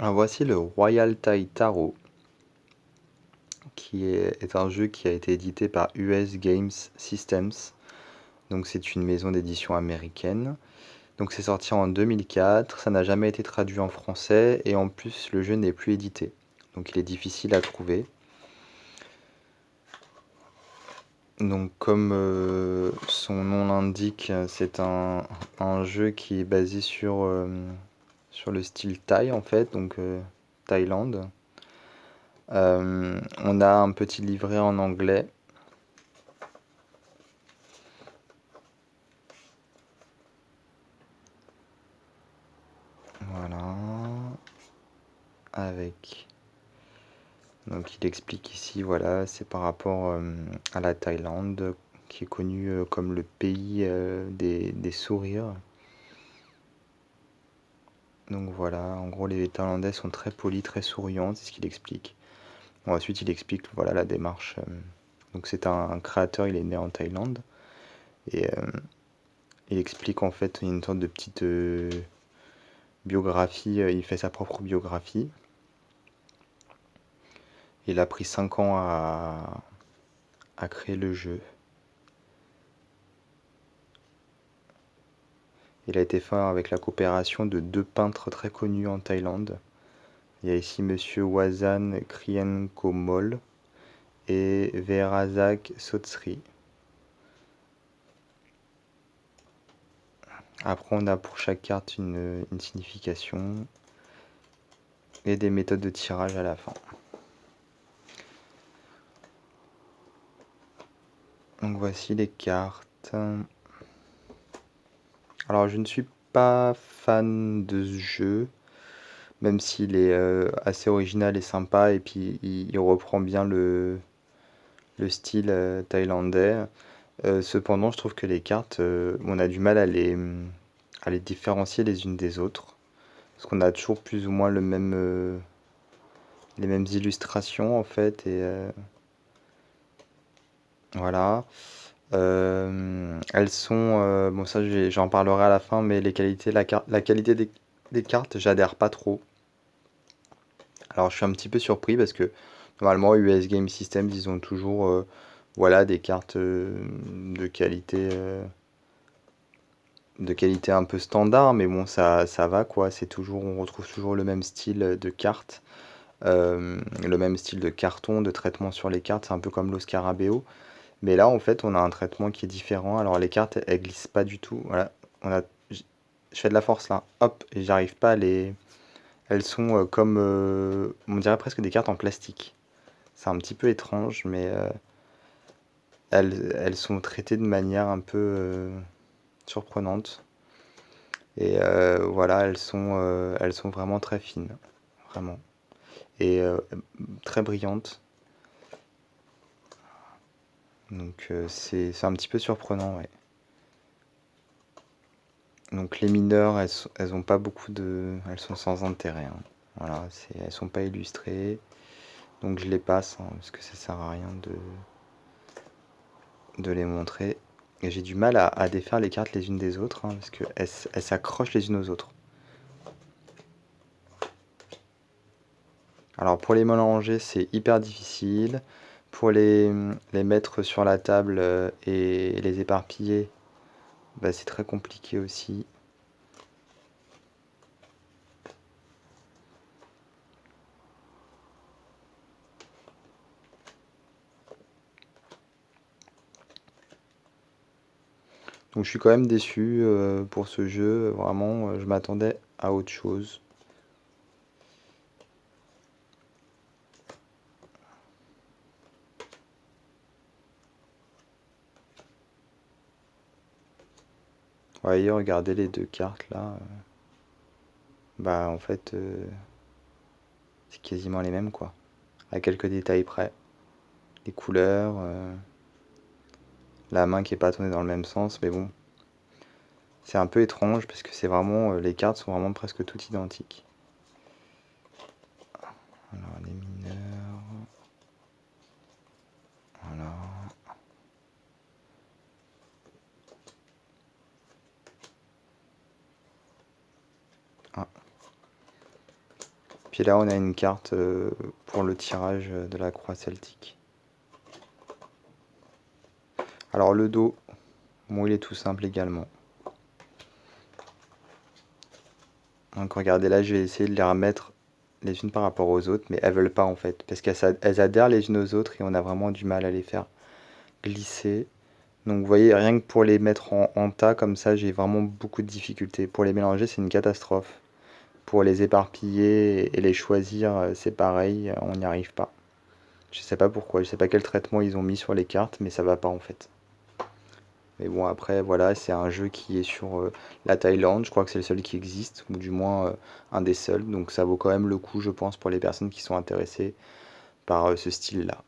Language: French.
Alors voici le Royal Thai Tarot, qui est un jeu qui a été édité par US Games Systems. Donc c'est une maison d'édition américaine. Donc c'est sorti en 2004, ça n'a jamais été traduit en français et en plus le jeu n'est plus édité. Donc il est difficile à trouver. Donc comme son nom l'indique, c'est un jeu qui est basé sur le style thaï en fait, donc Thaïlande. On a un petit livret en anglais. Voilà. Avec. Donc il explique ici, voilà, c'est par rapport à la Thaïlande, qui est connue comme le pays des sourires. Donc voilà, en gros les Thaïlandais sont très polis, très souriants, c'est ce qu'il explique. Bon, ensuite il explique voilà, la démarche. Donc c'est un créateur, il est né en Thaïlande. Et il explique en fait une sorte de petite biographie, il fait sa propre biographie. Il a pris 5 ans à créer le jeu. Il a été fait avec la coopération de 2 peintres très connus en Thaïlande. Il y a ici Monsieur Wazan Krienkomol et Verazak Sotsri. Après, on a pour chaque carte une signification et des méthodes de tirage à la fin. Donc voici les cartes. Alors je ne suis pas fan de ce jeu, même s'il est assez original et sympa, et puis il reprend bien le style thaïlandais. Cependant, je trouve que les cartes, on a du mal à les différencier les unes des autres. Parce qu'on a toujours plus ou moins les mêmes illustrations en fait. Et voilà. Elles sont. Bon, ça, j'en parlerai à la fin, mais la qualité des cartes, j'adhère pas trop. Alors, je suis un petit peu surpris parce que normalement, US Game Systems, ils ont toujours voilà, des cartes de qualité un peu standard, mais bon, ça va quoi. On retrouve toujours le même style de cartes, le même style de carton, de traitement sur les cartes. C'est un peu comme l'O Scarabeo. Mais là, en fait, on a un traitement qui est différent. Alors, les cartes, elles glissent pas du tout. Voilà, je fais de la force là, hop, et j'arrive pas à les. Elles sont comme, on dirait presque des cartes en plastique. C'est un petit peu étrange, mais elles sont traitées de manière un peu surprenante. Et voilà, elles sont vraiment très fines, vraiment. Et très brillantes. Donc c'est un petit peu surprenant, ouais. Donc les mineurs, elles ont pas beaucoup de. Elles sont sans intérêt, hein. Voilà, elles sont pas illustrées. Donc je les passe, hein, parce que ça sert à rien de les montrer. Et j'ai du mal à défaire les cartes les unes des autres, hein, parce qu'elles s'accrochent les unes aux autres. Alors pour les mélanger, c'est hyper difficile. Pour les mettre sur la table et les éparpiller, bah, c'est très compliqué aussi. Donc je suis quand même déçu pour ce jeu. Vraiment, je m'attendais à autre chose. Voyez, regardez les 2 cartes là. Bah en fait, c'est quasiment les mêmes quoi. À quelques détails près. Les couleurs, la main qui est pas tournée dans le même sens, mais bon. C'est un peu étrange parce que c'est vraiment. Les cartes sont vraiment presque toutes identiques. Alors les mineurs. Voilà. Puis là, on a une carte pour le tirage de la croix celtique. Alors le dos, bon, il est tout simple également. Donc regardez là, je vais essayer de les remettre les unes par rapport aux autres, mais elles veulent pas en fait, parce qu'elles adhèrent les unes aux autres et on a vraiment du mal à les faire glisser. Donc vous voyez, rien que pour les mettre en tas comme ça, j'ai vraiment beaucoup de difficultés. Pour les mélanger, c'est une catastrophe. Pour les éparpiller et les choisir, c'est pareil, on n'y arrive pas. Je sais pas pourquoi, je sais pas quel traitement ils ont mis sur les cartes, mais ça va pas en fait. Mais bon, après, voilà, c'est un jeu qui est sur la Thaïlande. Je crois que c'est le seul qui existe, ou du moins un des seuls. Donc ça vaut quand même le coup, je pense, pour les personnes qui sont intéressées par ce style-là.